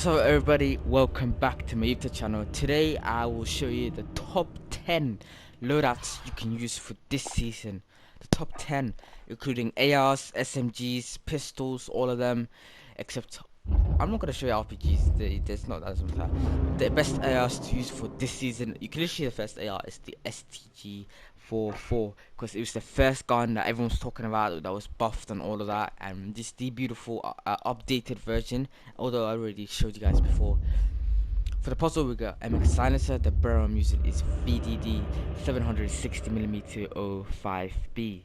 What's up everybody, welcome back to my YouTube channel. Today I will show you the top 10 loadouts you can use for this season. The top 10 including ARs, SMGs, pistols, all of them, except I'm not going to show you RPGs, there's not that much. The best ARs to use for this season, you can literally, the first AR is the STG44, because it was the first gun that everyone's talking about that was buffed and all of that, and this is the beautiful updated version, although I already showed you guys before. For the puzzle, we got MX silencer. The barrel I'm using is VDD 760mm 05B.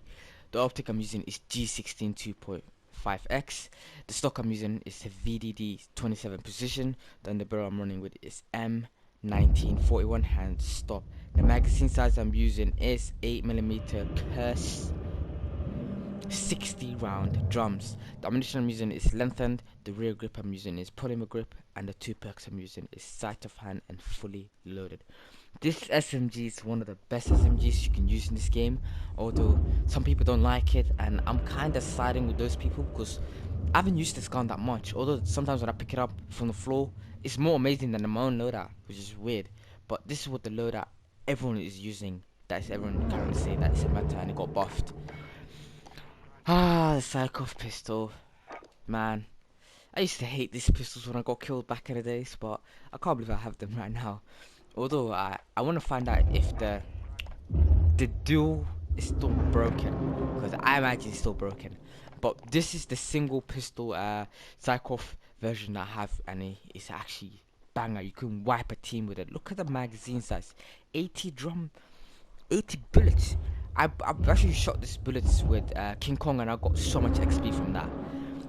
The optic I'm using is G16 2.5x. The stock I'm using is the VDD 27 precision. Then the barrel I'm running with is M13 41 hand stop. The magazine size I'm using is 8mm Curse 60 round drums. The ammunition I'm using is lengthened. The rear grip I'm using is polymer grip, and the two perks I'm using is sight of hand and fully loaded. This SMG is one of the best SMGs you can use in this game, although some people don't like it, and I'm kinda siding with those people because I haven't used this gun that much. Although sometimes when I pick it up from the floor, it's more amazing than my own loadout, which is weird. But this is what the loadout everyone is using. That is everyone currently saying that it's a meta and it got buffed. The Sykov pistol, man. I used to hate these pistols when I got killed back in the days, but I can't believe I have them right now. Although I want to find out if the dual is still broken, because I imagine it's still broken. But this is the single pistol Sykov version that I have, and it's actually banger. You can wipe a team with it. Look at the magazine size, 80 bullets. I've actually shot these bullets with King Kong, and I got so much XP from that.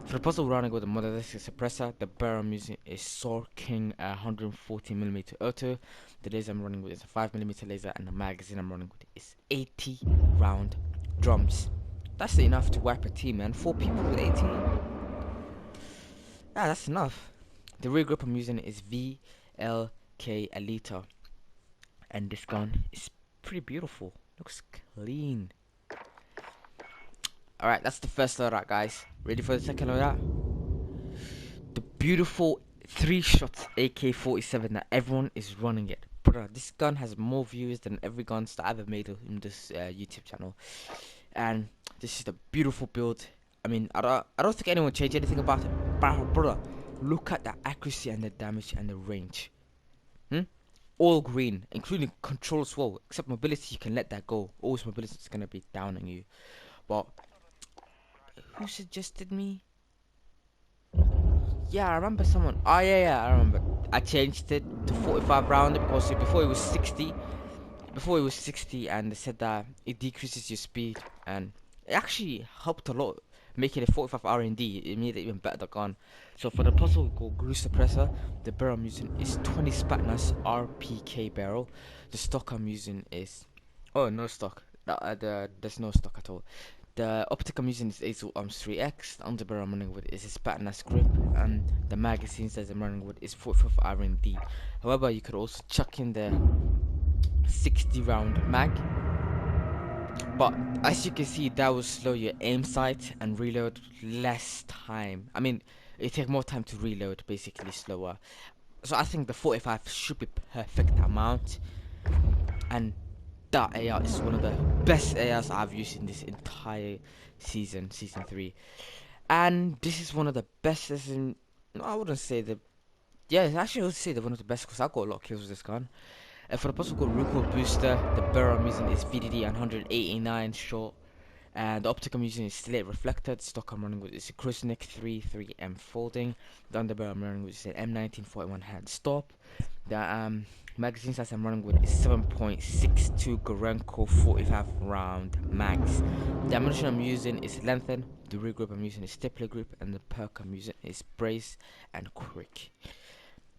For the puzzle, running with the monolithic suppressor, the barrel I'm using is Sword King 140mm auto. The laser I'm running with is a 5mm laser, and the magazine I'm running with is 80 round drums. That's enough to wipe a team, man. 4 people with 80. Yeah, that's enough. The rear grip I'm using is VLK Elita, and this gun is pretty beautiful. Looks clean. Alright, that's the first loadout, guys. Ready for the second loadout? The beautiful 3-shot AK-47 that everyone is running it. Bruh, this gun has more views than every guns that I've ever made in this YouTube channel. And this is the beautiful build. I mean, I don't think anyone changed anything about it. Brother, look at the accuracy and the damage and the range. All green, including control as well. Except mobility, you can let that go. Always mobility is gonna be down on you. But who suggested me? Yeah, I remember someone. Oh yeah, I remember. I changed it to 45 round because before it was 60. Before it was 60, and they said that it decreases your speed, and it actually helped a lot. Making it 45 R&D, it made it even better gun. So for the puzzle, we go glue suppressor. The barrel I'm using is 20 Spatnas RPK barrel. The stock I'm using is no stock. There's no stock at all. The optic I'm using is ASO Arms 3X. The underbarrel I'm running with is a Spatnas grip, and the magazine size I'm running with is 45 R&D. However, you could also chuck in the 60 round mag. But as you can see, that will slow your aim sight and reload less time. I mean, it takes more time to reload, basically slower. So I think the 45 should be perfect amount. And that AR is one of the best ARs I've used in this entire season, season 3. And this is one of the best, I wouldn't say the, yeah, actually I would say they're one of the best, because I got a lot of kills with this gun. For the puzzle, got recoil booster. The barrel I'm using is VDD 189 short, and the optic I'm using is slate reflected. Stock I'm running with is a Crieg 3M folding. The underbarrel I'm running with is an M13 41 hand stop. The magazine size I'm running with is 7.62 Gorenko 45 round mags. The ammunition I'm using is lengthened. The rear grip I'm using is stapler grip, and the perk I'm using is brace and Crieg.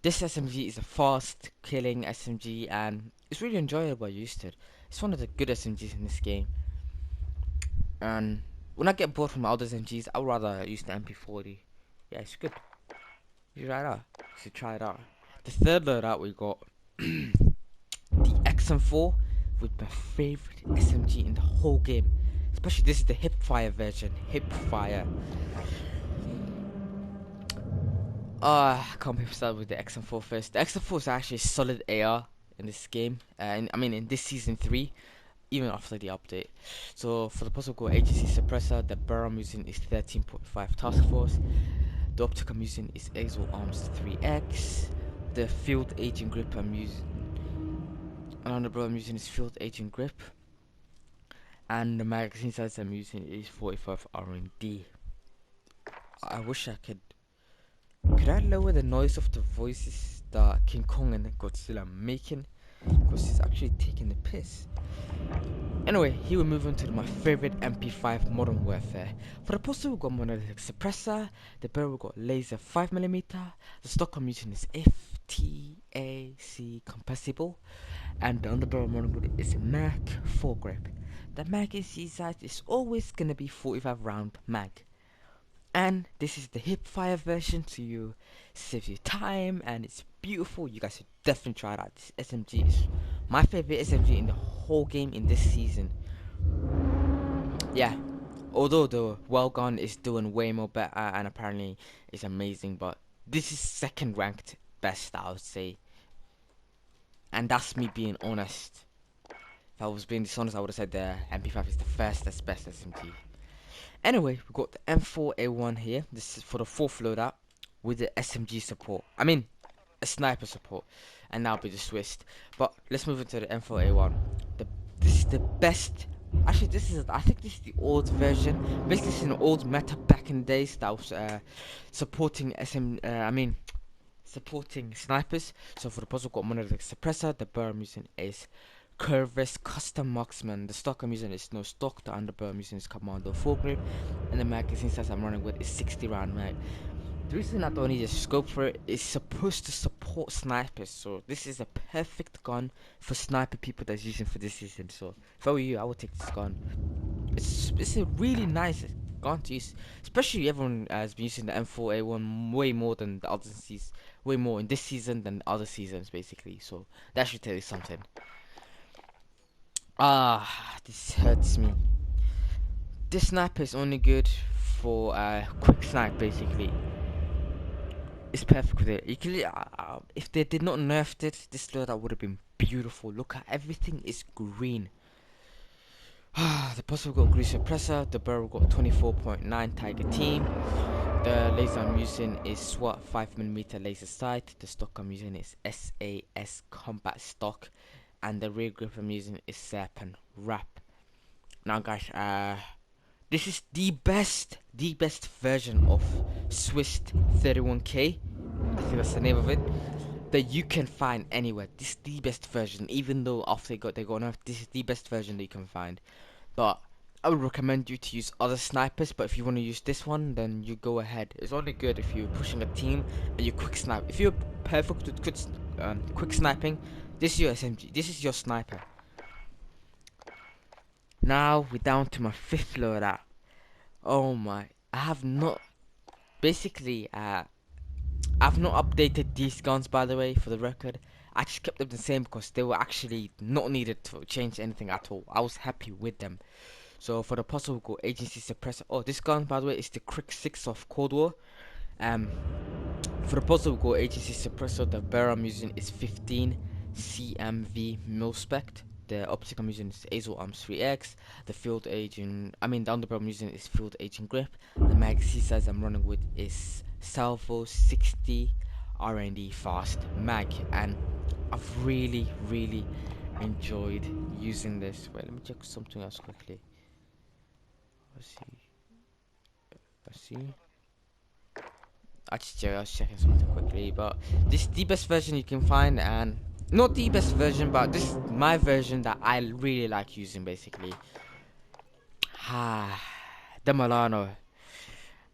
This SMG is a fast killing SMG, and it's really enjoyable. I used it. It's one of the good SMGs in this game. And when I get bored from other SMGs, I would rather use the MP40. Yeah, it's good. You should try it out. The third loadout, we got the XM4, with my favorite SMG in the whole game. Especially this is the hipfire version. Hipfire. I can't be start with the XM4 first. The XM4 is actually a solid AR in this game. I mean, in this season 3, even after the update. So for the puzzle core agency suppressor, the barrel I'm using is 13.5 task force. The optic I'm using is Exo Arms 3X. The field agent grip I'm using, another barrel I'm using is field agent grip. And the magazine size I'm using is 45 R&D. I wish I could. Could I lower the noise of the voices that King Kong and Godzilla are making? Because he's actually taking the piss. Anyway, here we move on to my favorite MP5 Modern Warfare. For the poster, we've got monolithic suppressor, the barrel we've got laser 5mm, the stock I'm using is FTAC compatible, and the underbarrel model is a Mac-4 grip. The magazine size is always gonna be 45 round mag. And this is the hip fire version, so you save you time and it's beautiful. You guys should definitely try it out. This SMG is my favorite SMG in the whole game in this season. Yeah, although the well gun is doing way more better and apparently is amazing, but this is second ranked best, I would say. And that's me being honest. If I was being dishonest, I would have said the MP5 is the first that's best SMG. Anyway, we've got the M4A1 here. This is for the 4th loadout with the SMG support. I mean, a sniper support. And that'll be the Swiss. But let's move into the M4A1. This is the best. Actually, I think this is the old version. Basically, this is an old meta back in the days that was supporting supporting snipers. So for the puzzle, got monolithic suppressor. The barrel I'm using is Curvus Custom Marksman. The stock I'm using is no stock. The underbarrel I'm using is Commando 4 grip, and the magazine size I'm running with is 60 round mag. The reason I don't need a scope for it is supposed to support snipers, so this is a perfect gun for sniper people that's using for this season. So if I were you, I would take this gun. It's a really nice gun to use, especially everyone has been using the M4A1 way more than the other seasons, way more in this season than the other seasons basically. So that should tell you something. This hurts me. This sniper is only good for quick snipe basically. It's perfect with it. You can, if they did not nerf it, this loadout would have been beautiful. Look at everything is green. The puzzle got green suppressor. The barrel got 24.9 Tiger Team. The laser I'm using is SWAT 5mm laser sight. The stock I'm using is SAS combat stock. And the rear grip I'm using is Serpent Wrap. Now guys, this is the best version of Swiss 31K. I think that's the name of it. That you can find anywhere. This is the best version, even though after they got enough, this is the best version that you can find. But I would recommend you to use other snipers, but if you want to use this one, then you go ahead. It's only good if you're pushing a team and you quick snipe. If you're perfect with quick sniping, this is your SMG. This is your sniper. Now we're down to my 5th loadout. Oh my! I have not. Basically, I've not updated these guns, by the way, for the record. I just kept them the same because they were actually not needed to change anything at all. I was happy with them. So for the puzzle, we'll go agency suppressor. Oh, this gun, by the way, is the Crieg 6 of Cold War. For the puzzle, we'll go agency suppressor. The barrel I'm using is 15 CMV mil-spec. The optic I'm using is Exo Arms 3X. The field agent, the underbarrel I'm using is field agent grip. The magazine size I'm running with is Salvo 60 R&D fast mag, and I've really enjoyed using this. Wait, let me check something else quickly. Let's see. I was checking something quickly, but this is the best version you can find, and not the best version, but this is my version that I really like using basically. The Milano.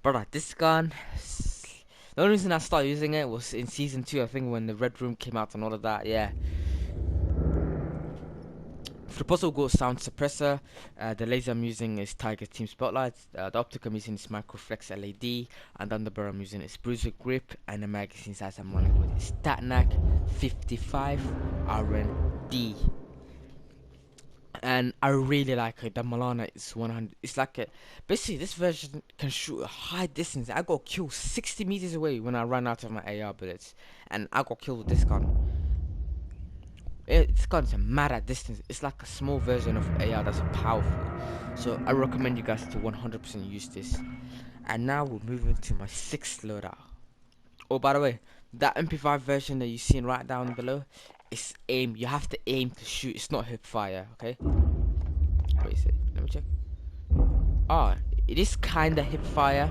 Brother, this gun, the only reason I started using it was in season 2, I think, when the Red Room came out and all of that. Yeah. For the puzzle, go sound suppressor. The laser I'm using is Tiger Team Spotlight. The optic I'm using is Microflex LED, and the underbarrel I'm using is Bruiser Grip, and the magazine size I'm running with is Statnac 55 R&D. and I really like it. The Milan is 100. It's like a, basically this version can shoot a high distance. I got killed 60 meters away when I ran out of my AR bullets, and I got killed with this gun. This gun's a mad at distance. It's like a small version of AR that's powerful. So I recommend you guys to 100% use this. And now we're moving to my 6th loadout. Oh, by the way, that MP5 version that you're seeing right down below, it's aim. You have to aim to shoot. It's not hip fire, okay? Wait a sec. Let me check. Ah, it is kinda hip fire,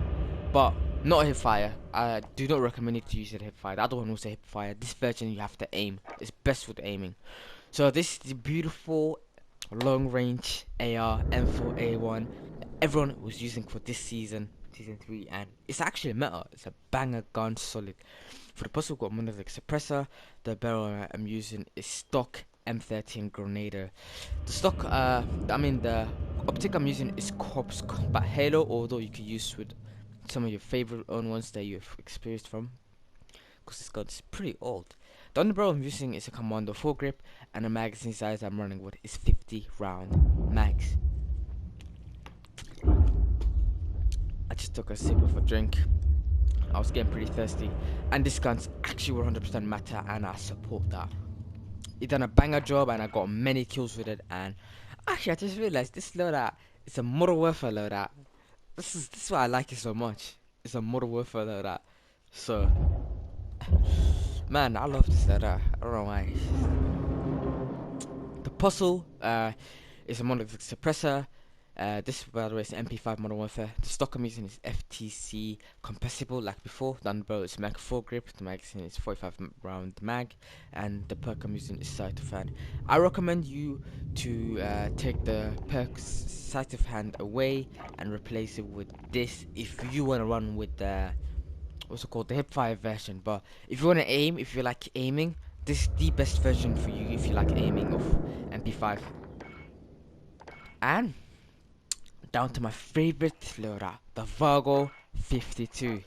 but not hip fire. I do not recommend you to use it hip fire. The other one was a hip fire. This version you have to aim. It's best with aiming. So this is the beautiful long range AR M4A1 everyone was using for this season 3, and it's actually meta. It's a banger gun, solid. For the puzzle, we've got monolithic suppressor. The barrel I'm using is stock M13 Grenadier. The stock, the optic I'm using is Corpse Combat Halo, although you can use with some of your favorite own ones that you've experienced from, because this gun is pretty old. The underbarrel I'm using is a Commando foregrip, and the magazine size I'm running with is 50 round mags. I just took a sip of a drink. I was getting pretty thirsty, and this gun's actually 100% matter, and I support that. It done a banger job, and I got many kills with it. And actually, I just realized this loadout is a Modern Warfare loadout. This is why I like it so much. It's a Modern Warfare loadout. So, man, I love this loadout. I don't know why. The puzzle is a monolithic suppressor. This, by the way, is MP5 Modern Warfare. The stock I'm using is FTC compatible, like before. The underbarrel is Mac 4 grip. The magazine is 45 round mag, and the perk I'm using is Sight of Hand. I recommend you to take the perk Sight of Hand away and replace it with this if you want to run with the what's it called, the hipfire version. But if you want to aim, if you like aiming, this is the best version for you if you like aiming of MP5. And down to my favorite loadout, the Vargo 52.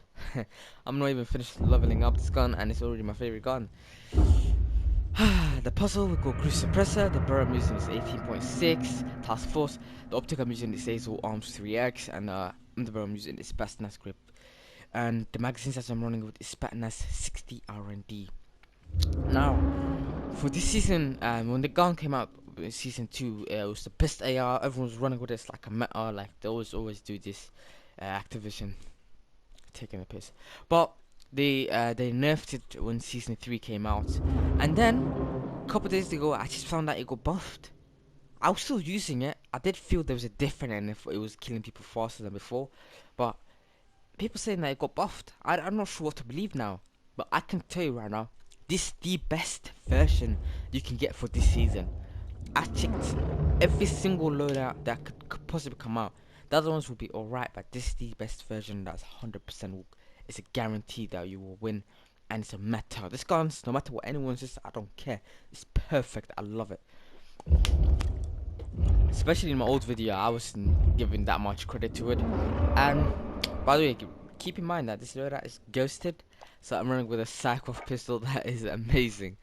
I'm not even finished leveling up this gun, and it's already my favorite gun. The puzzle, we go cruise suppressor. The barrel I'm using is 18.6 task force. The optic I'm using is Azo Arms 3X, and the barrel I'm using is Spatnas grip. And the magazine size I'm running with is Spatnas 60 R&D. Now, for this season, when the gun came out in season 2, it was the best AR. Everyone was running with it. It's like a meta, like they always do this. Activision taking a piss, but they nerfed it when season 3 came out, and then a couple days ago I just found out it got buffed. I was still using it. I did feel there was a difference, and if it was killing people faster than before, but people saying that it got buffed. I'm not sure what to believe now, but I can tell you right now, this is the best version you can get for this season. I checked every single loadout that could possibly come out. The other ones will be alright, but this is the best version. That's 100%. It's a guarantee that you will win, and it's a meta. This gun's, no matter what anyone says, I don't care. It's perfect. I love it. Especially in my old video, I wasn't giving that much credit to it. And by the way, keep in mind that this loadout is ghosted, so I'm running with a Sykov pistol that is amazing.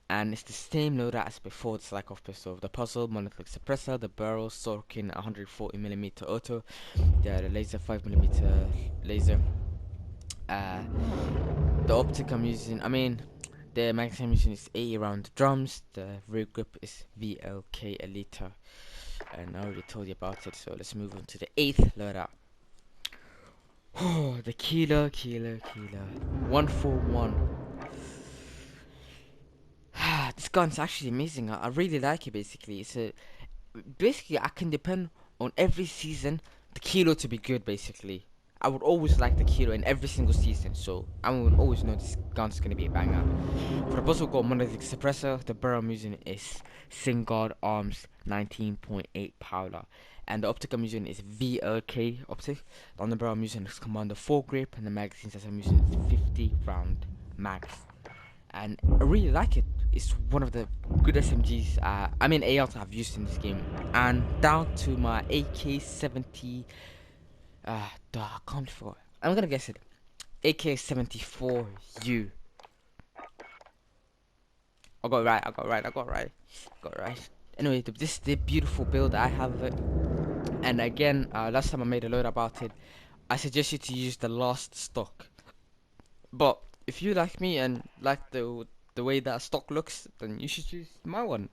And it's the same loadout as before the Sykov pistol. The puzzle, monolithic suppressor, the barrel, Sorkin 140mm auto, the laser 5mm laser. The optic I'm using, the magazine I'm using is 80 round drums. The rear grip is VLK Elite, and I already told you about it. So let's move on to the 8th loadout. Oh, the killer 141. This gun's actually amazing. I really like it. Basically, basically I can depend on every season the kilo to be good. Basically, I would always like the kilo in every single season, so I would always know this gun's gonna be a banger. For the boss, we've got monolithic suppressor. The barrel I'm using is Singard Arms 19.8 Powder, and the optic I'm using is VLK optic. The underbarrel I'm using is Commander 4 grip, and the magazine size I'm using is 50 round max. And I really like it. It's one of the good SMGs, ARs I've used in this game. And down to my AK-70, I can't for. I'm gonna guess it. AK-74U. I got it right. Anyway, this is the beautiful build I have of it. And again, last time I made a load about it, I suggest you to use the last stock. But if you like me and like the way that stock looks, then you should use my one.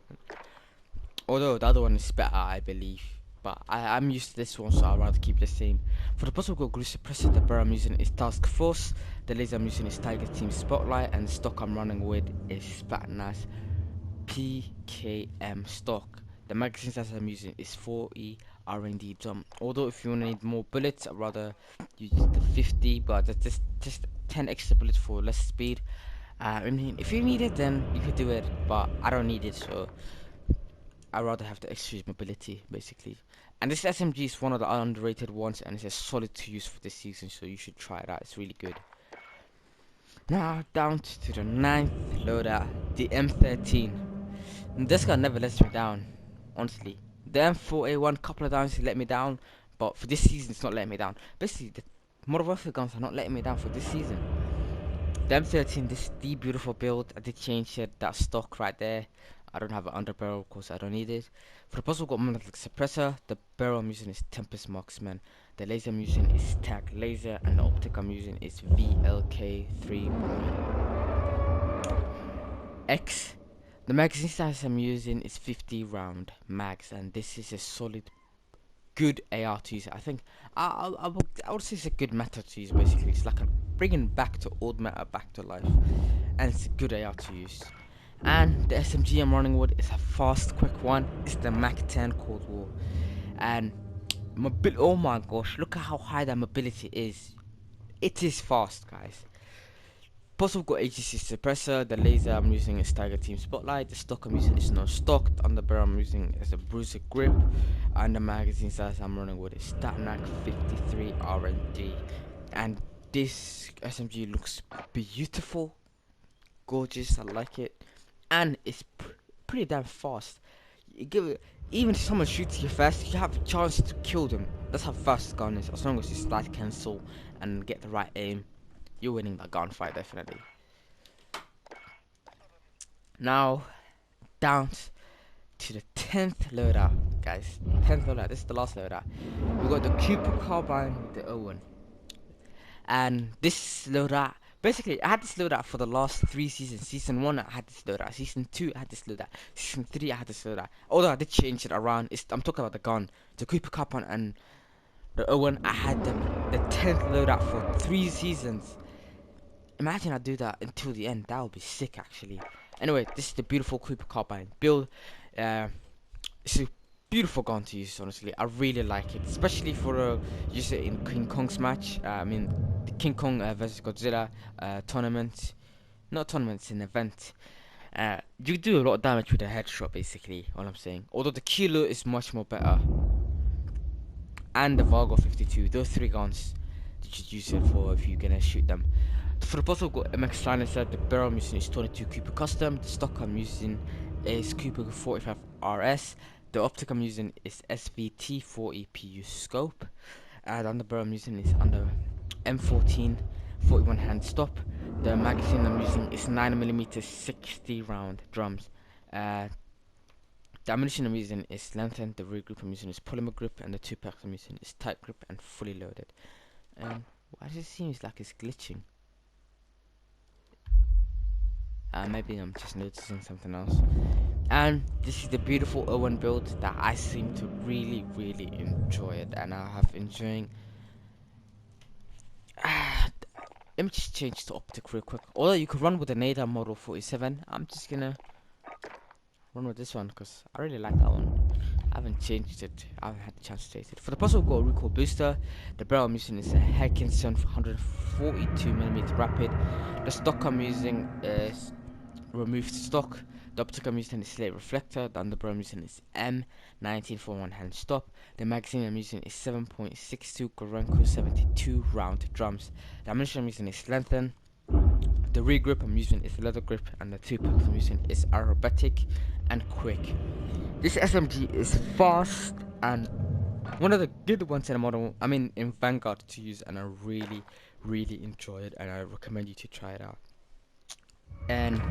Although the other one is better, I believe. But I'm used to this one, so I'd rather keep the same. For the possible glue suppressor, the barrel I'm using is Task Force. The laser I'm using is Tiger Team Spotlight, and the stock I'm running with is Spatnas PKM stock. The magazine size I'm using is 4E R&D drum. Although if you want to need more bullets, I'd rather use the 50, but that's just 10 extra bullets for less speed. I mean, if you need it, then you could do it, but I don't need it, so I'd rather have the extra mobility, basically. And this SMG is one of the underrated ones, and it's a solid to use for this season, so you should try it out. It's really good. Now down to the 9th loadout, the M13. And this guy never lets me down, honestly. The M4A1 couple of times he let me down, but for this season it's not letting me down. Basically, the Modern Warfare guns are not letting me down for this season. The M13, this is the beautiful build. I did change it, that stock right there. I don't have an underbarrel because I don't need it. For the puzzle, got magnetic suppressor. The barrel I'm using is Tempest Marksman. The laser I'm using is Tag Laser, and the optic I'm using is VLK3X. The magazine size I'm using is 50 round mags, and this is a solid, good AR to use. I think I would say it's a good meta to use. Basically, it's like bringing back to old meta back to life, and it's a good AR to use. And the SMG I'm running with is a fast, quick one. It's the Mac-10 Cold War, and oh my gosh, look at how high that mobility is. It is fast, guys. Plus, we've got AGC suppressor. The laser I'm using is Tiger Team Spotlight. The stock I'm using is no stock. The underbarrel I'm using is a Bruiser Grip, and the magazine size I'm running with is Statnac 53 R&D. And this SMG looks beautiful, gorgeous. I like it, and it's pretty damn fast. You give it, even if someone shoots you first, you have a chance to kill them. That's how fast the gun is. As long as you slide cancel and get the right aim, you're winning that gunfight, definitely. Now, down to the 10th loadout, guys. 10th loadout, this is the last loadout. We got the Cooper Carbine with the Owen. And this loadout, basically, I had this loadout for the last 3 seasons. Season 1, I had this loadout. Season 2, I had this loadout. Season 3, I had this loadout. Although I did change it around. I'm talking about the gun. The Cooper Carbine and the Owen, I had them the 10th loadout for 3 seasons. Imagine I do that until the end. That would be sick, actually. Anyway, this is the beautiful Cooper Carbine build. It's a beautiful gun to use, honestly. I really like it, especially for use it in King Kong's match. I mean, the King Kong versus Godzilla tournament. Not tournament, it's an event. You do a lot of damage with a headshot, basically, all I'm saying. Although the Kilo is much more better. And the Vargo 52, those 3 guns you should use it for if you're gonna shoot them. For the bottle, I've got MX silencer. The barrel I'm using is 22 Cooper Custom. The stock I'm using is Cooper 45 RS. The optic I'm using is SVT 40 PU scope. And the underbarrel I'm using is under M14 41 hand stop. The magazine I'm using is 9mm 60 round drums. The ammunition I'm using is lengthened. The rear grip I'm using is polymer grip, and the 2 packs I'm using is tight grip and fully loaded. And why does it seem like it's glitching? Maybe I'm just noticing something else. And this is the beautiful Owen build that I seem to really enjoy it, and I have enjoying. Let me just change to optic real quick. Although you could run with the Nader Model 47, I'm just gonna run with this one because I really like that one. I haven't changed it. I haven't had the chance to taste it. For the puzzle, we've got a recoil booster. The barrel I'm using is a Heckinson 142mm rapid. The stock I'm using is removed stock. The optic I'm using is slate reflector. The underbarrel I'm using is M13 for one hand stop. The magazine I'm using is 7.62 Gorenko 72 round drums. The ammunition I'm using is lengthen. The rear grip I'm using is leather grip, and the 2 packs I'm using is aerobatic and quick. This SMG is fast and one of the good ones in the model. I mean, in Vanguard to use, and I really enjoy it, and I recommend you to try it out. And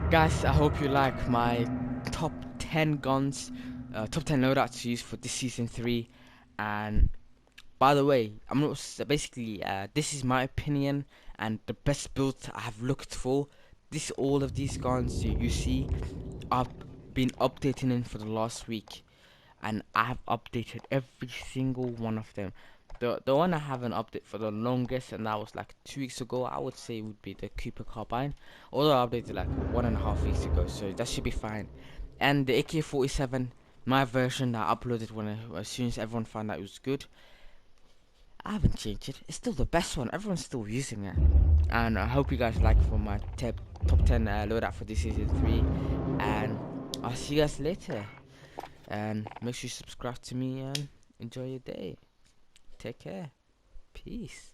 guys, I hope you like my top 10 guns, top 10 loadouts to use for this season 3. And by the way, I'm not basically this is my opinion and the best builds I have looked for. This all of these guns you see, I've been updating them for the last week, and I have updated every single one of them. The one I haven't updated for the longest, and that was like 2 weeks ago, I would say would be the Cooper Carbine. Although I updated like 1.5 weeks ago, so that should be fine. And the AK-47, my version that I uploaded as soon as everyone found out it was good. I haven't changed it. It's still the best one. Everyone's still using it. And I hope you guys like for my top 10 loadout for this season 3. And I'll see you guys later. And make sure you subscribe to me and enjoy your day. Take care. Peace.